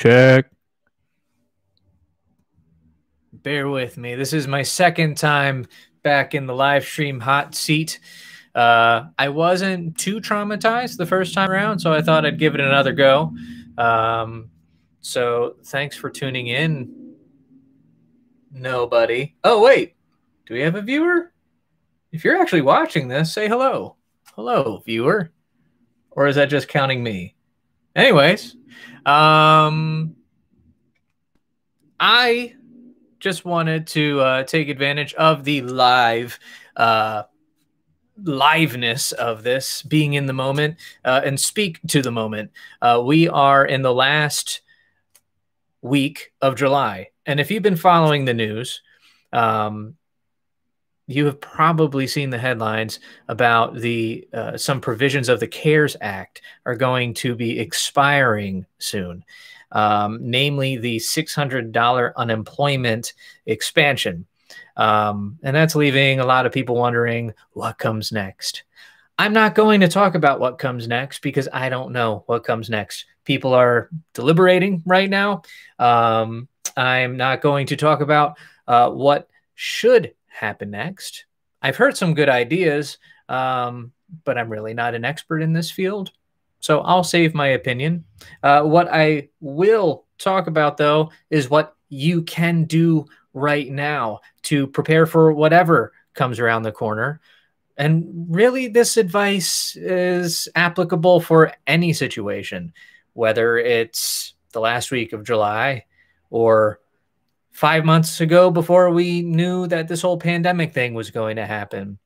Check. Bear with me. This is my second time back in the live stream hot seat. I wasn't too traumatized the first time around, so I thought I'd give it another go. So thanks for tuning in. Nobody. Oh, wait. Do we have a viewer? If you're actually watching this, say hello. Hello, viewer. Or is that just counting me? Anyways, I just wanted to take advantage of the liveness of this, being in the moment, and speak to the moment. We are in the last week of July, and if you've been following the news, you have probably seen the headlines about the some provisions of the CARES Act are going to be expiring soon, namely the $600 unemployment expansion. And that's leaving a lot of people wondering what comes next. I'm not going to talk about what comes next because I don't know what comes next. People are deliberating right now. I'm not going to talk about what should happen next. I've heard some good ideas, but I'm really not an expert in this field. So I'll save my opinion. What I will talk about, though, is what you can do right now to prepare for whatever comes around the corner. And really, this advice is applicable for any situation, whether it's the last week of July or 5 months ago before we knew that this whole pandemic thing was going to happen.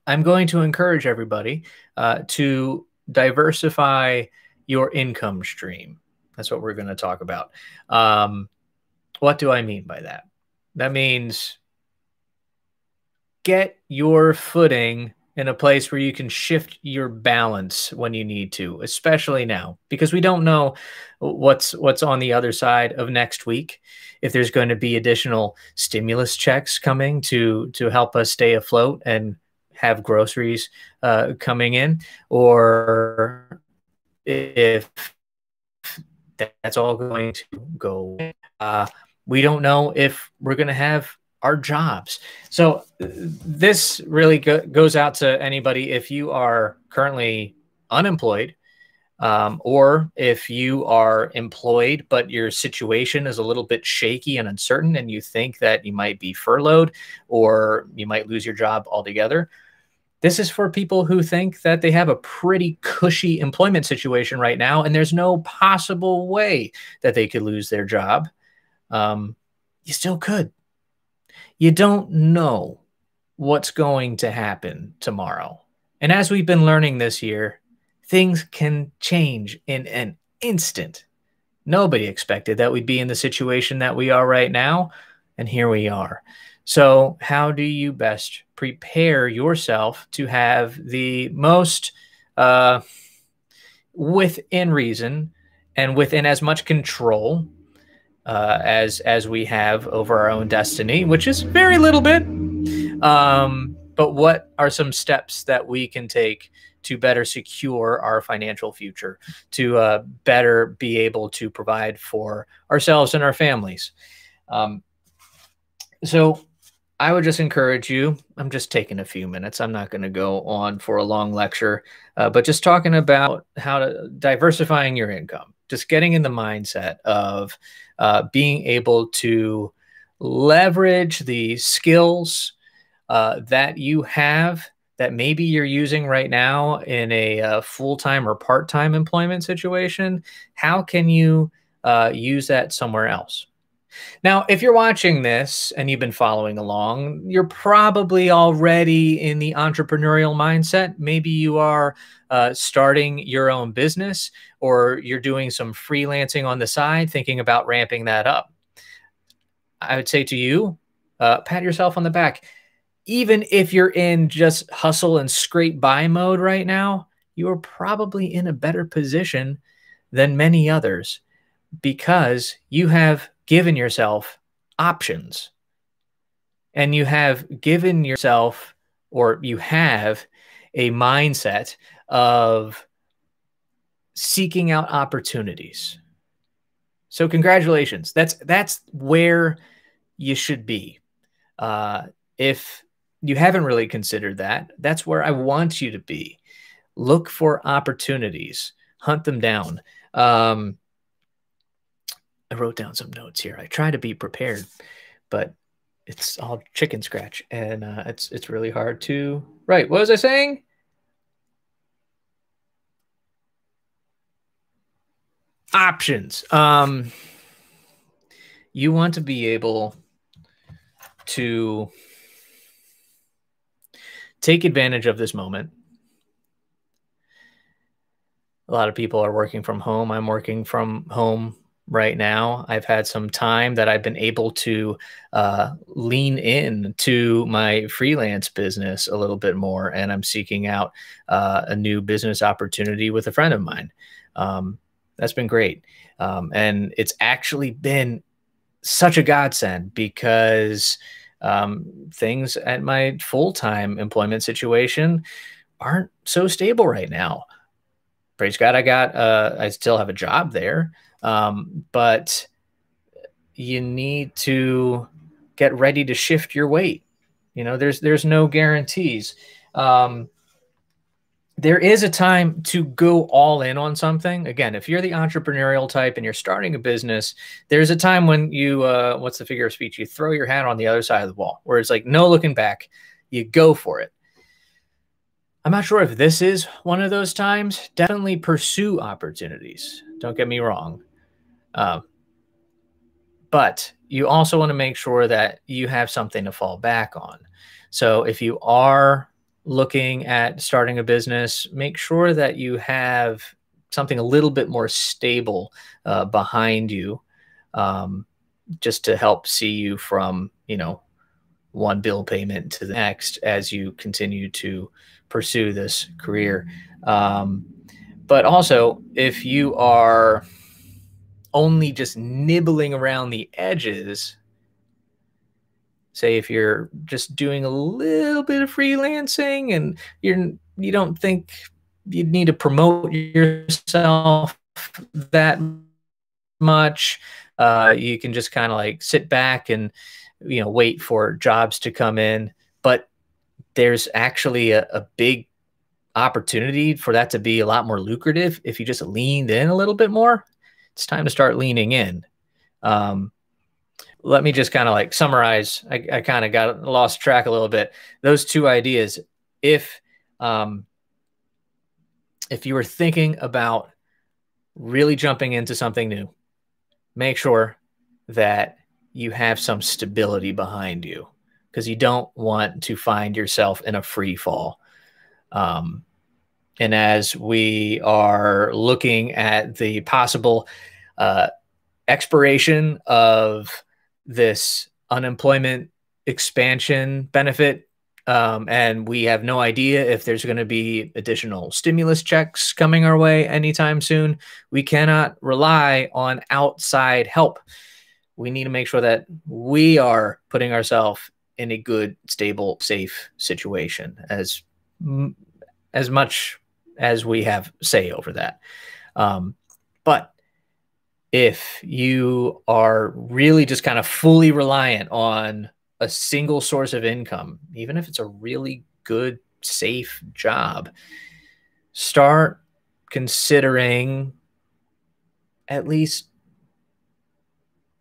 I'm going to encourage everybody to diversify your income stream. That's what we're going to talk about. What do I mean by that? That means get your footing in a place where you can shift your balance when you need to, especially now, because we don't know what's on the other side of next week. If there's going to be additional stimulus checks coming to help us stay afloat and have groceries coming in, or if that's all going to go away. We don't know if we're going to have our jobs. So this really goes out to anybody if you are currently unemployed, or if you are employed, but your situation is a little bit shaky and uncertain, and you think that you might be furloughed or you might lose your job altogether. This is for people who think that they have a pretty cushy employment situation right now, and there's no possible way that they could lose their job. You still could. You don't know what's going to happen tomorrow. And as we've been learning this year, things can change in an instant. Nobody expected that we'd be in the situation that we are right now, and here we are. So how do you best prepare yourself to have the most within reason and within as much control as we have over our own destiny, which is very little bit. But what are some steps that we can take to better secure our financial future, to better be able to provide for ourselves and our families? So I would just encourage you, I'm just taking a few minutes. I'm not going to go on for a long lecture, but just talking about how to diversifying your income, just getting in the mindset of being able to leverage the skills that you have that maybe you're using right now in a full-time or part-time employment situation. How can you use that somewhere else? Now, if you're watching this and you've been following along, you're probably already in the entrepreneurial mindset. Maybe you are starting your own business, or you're doing some freelancing on the side, thinking about ramping that up. I would say to you, pat yourself on the back. Even if you're in just hustle and scrape by mode right now, you are probably in a better position than many others because you have given yourself options, and you have given yourself, or you have a mindset of seeking out opportunities. So congratulations. That's where you should be. If you haven't really considered that, that's where I want you to be. Look for opportunities, hunt them down. I wrote down some notes here. I try to be prepared, but it's all chicken scratch, and it's really hard to write. What was I saying? Options. You want to be able to take advantage of this moment. A lot of people are working from home. I'm working from home right now. I've had some time that I've been able to lean in to my freelance business a little bit more, and I'm seeking out a new business opportunity with a friend of mine. That's been great. And it's actually been such a godsend because things at my full-time employment situation aren't so stable right now. Praise God, I still have a job there. But you need to get ready to shift your weight. You know, there's no guarantees. There is a time to go all in on something. Again, if you're the entrepreneurial type and you're starting a business, there's a time when you, what's the figure of speech? You throw your hat on the other side of the wall, where it's like, no looking back, you go for it. I'm not sure if this is one of those times. Definitely pursue opportunities. Don't get me wrong. But you also want to make sure that you have something to fall back on. So if you are looking at starting a business, make sure that you have something a little bit more stable behind you, just to help see you from, one bill payment to the next as you continue to pursue this career. But also, if you are only just nibbling around the edges, say if you're just doing a little bit of freelancing and you don't think you need to promote yourself that much, you can just kind of like sit back and wait for jobs to come in. But there's actually a big opportunity for that to be a lot more lucrative if you just leaned in a little bit more. It's time to start leaning in. Let me just kind of like summarize. I kind of got lost track a little bit. Those two ideas. If you were thinking about really jumping into something new, make sure that you have some stability behind you, because you don't want to find yourself in a free fall. And as we are looking at the possible expiration of this unemployment expansion benefit, and we have no idea if there's going to be additional stimulus checks coming our way anytime soon, we cannot rely on outside help. We need to make sure that we are putting ourselves in a good, stable, safe situation as much as we have say over that. But if you are really just kind of fully reliant on a single source of income, even if it's a really good, safe job, start considering at least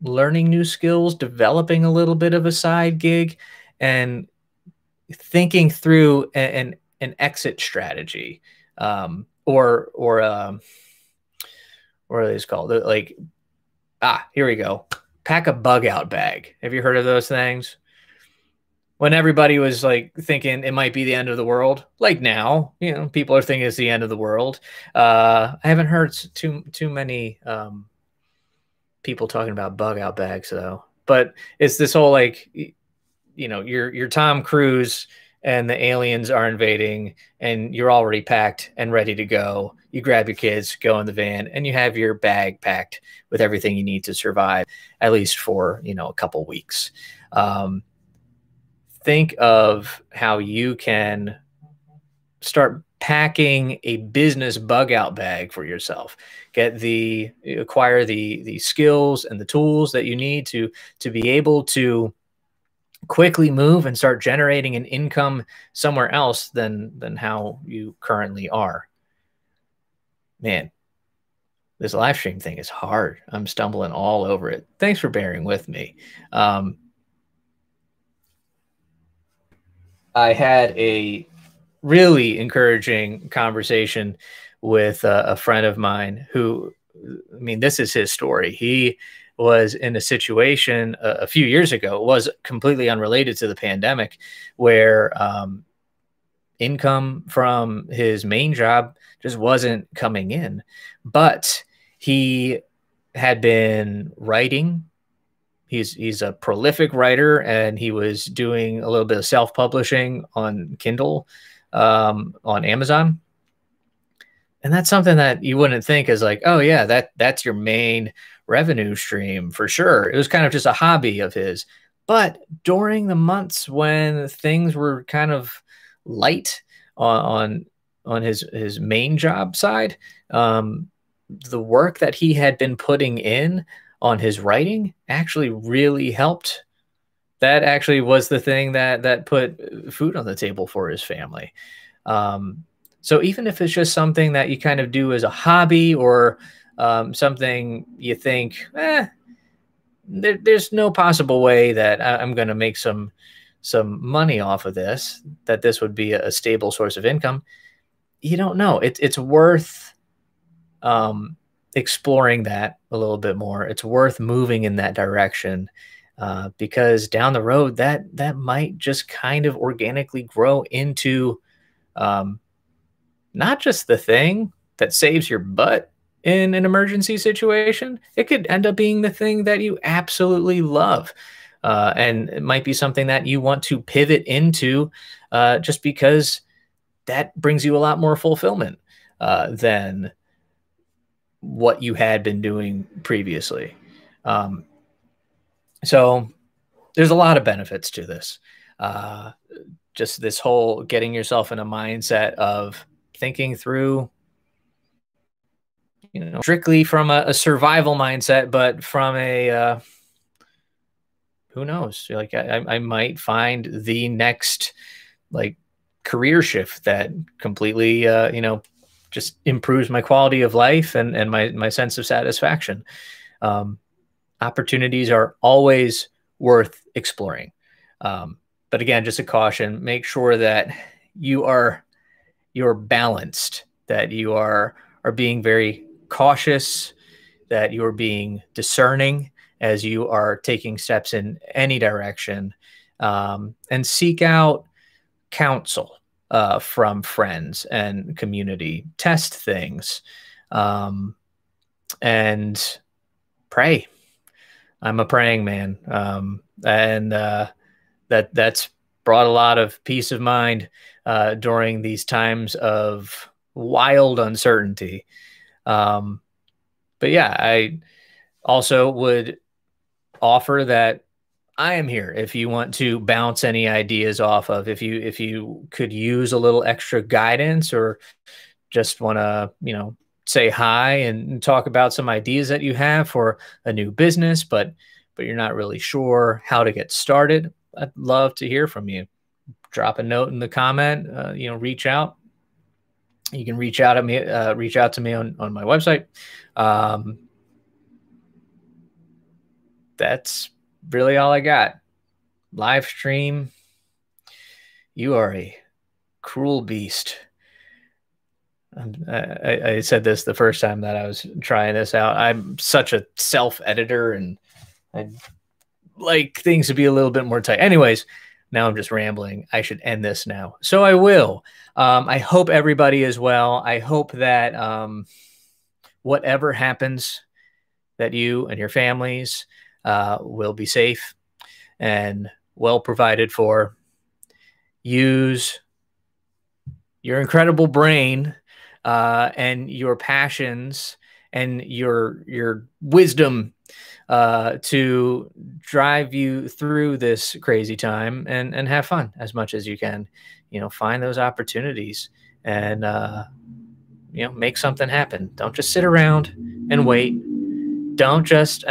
learning new skills, developing a little bit of a side gig, and thinking through an exit strategy, or what are these called? Like, here we go. Pack a bug out bag. Have you heard of those things? When everybody was like thinking it might be the end of the world, like now, people are thinking it's the end of the world. I haven't heard too many people talking about bug out bags though. But it's this whole like, you're Tom Cruise and the aliens are invading and you're already packed and ready to go. You grab your kids, go in the van, and you have your bag packed with everything you need to survive, at least for, a couple weeks. Think of how you can start packing a business bug out bag for yourself. Acquire the skills and the tools that you need to be able to quickly move and start generating an income somewhere else than how you currently are. Man, this live stream thing is hard. I'm stumbling all over it. Thanks for bearing with me. I had a really encouraging conversation with a friend of mine who, I mean, this is his story. He was in a situation a few years ago, it was completely unrelated to the pandemic, where income from his main job just wasn't coming in. But he had been writing. He's a prolific writer, and he was doing a little bit of self-publishing on Kindle, on Amazon. And that's something that you wouldn't think is like, oh yeah, that's your main revenue stream for sure. It was kind of just a hobby of his. But during the months when things were kind of light on his main job side, the work that he had been putting in on his writing actually really helped. That actually was the thing that put food on the table for his family. So even if it's just something that you kind of do as a hobby, or something you think, there's no possible way that I'm going to make some money off of this, that this would be a stable source of income. You don't know. It's worth exploring that a little bit more. It's worth moving in that direction, because down the road that might just kind of organically grow into not just the thing that saves your butt in an emergency situation. It could end up being the thing that you absolutely love. And it might be something that you want to pivot into, just because that brings you a lot more fulfillment than what you had been doing previously. So there's a lot of benefits to this. Just this whole getting yourself in a mindset of thinking through, strictly from a survival mindset, but from a, who knows, like I might find the next like career shift that completely, just improves my quality of life and my sense of satisfaction. Opportunities are always worth exploring. But again, just a caution, make sure that you're balanced, that you are being very cautious, that you're being discerning as you are taking steps in any direction, and seek out counsel from friends and community. Test things, and pray. I'm a praying man, and that's brought a lot of peace of mind during these times of wild uncertainty. But yeah, I also would offer that I am here if you want to bounce any ideas off of, if you could use a little extra guidance, or just want to, say hi and talk about some ideas that you have for a new business, but you're not really sure how to get started. I'd love to hear from you. Drop a note in the comment, reach out. You can reach out to me on my website. That's really all I got. Live stream. You are a cruel beast. I said this the first time that I was trying this out. I'm such a self-editor, and I like things to be a little bit more tight. Anyways, now I'm just rambling. I should end this now. So I will. I hope everybody is well. I hope that whatever happens, that you and your families will be safe and well provided for. Use your incredible brain and your passions and your wisdom to drive you through this crazy time, and have fun as much as you can. Find those opportunities and make something happen. Don't just sit around and wait. Don't just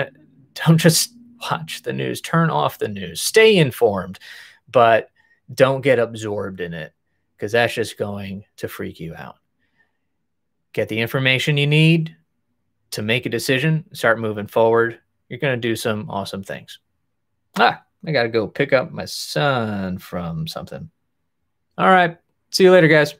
watch the news. Turn off the news. Stay informed, but don't get absorbed in it, because that's just going to freak you out. Get the information you need to make a decision, start moving forward. You're going to do some awesome things. I got to go pick up my son from something. All right. See you later, guys.